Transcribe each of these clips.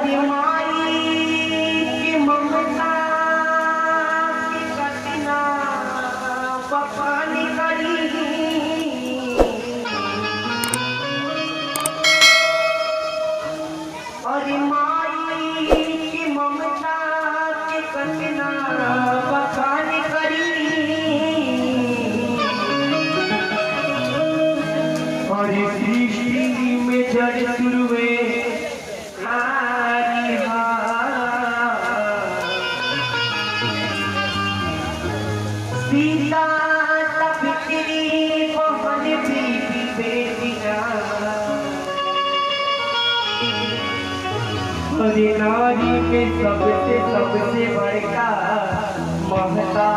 हरि माई की ममता की कतना बखानी करी। हरि माई की ममता की कतना बखानी करी। हरि सृष्टि में जड़ सुरवे सीता तपित्री मोहन बीबी बेटिया। हरि नारी के सबसे सबसे बड़का महता।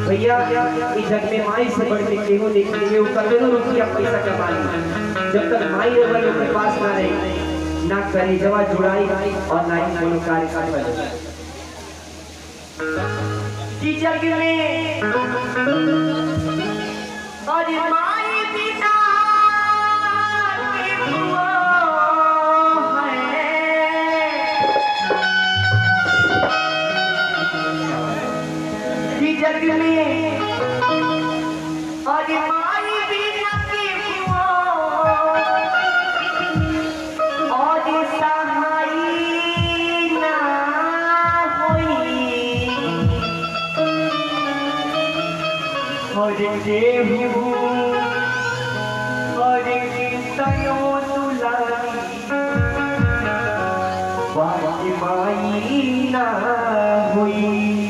भैया इस जग में माई से बढ़ के केहू देखिए करोड़ों रुपया पैसा कमा ली, जब तक माई लेवल के पास ना रही ना करे जवा जुड़ाई और ना ही कोनो कार्य कर पाए। इस जग में और माई पिता के हुआ है। इस जग में और माई बिना के हुआ और सहाय ना होई। और देहु और तनो दुलारी बाकी माई ना होई।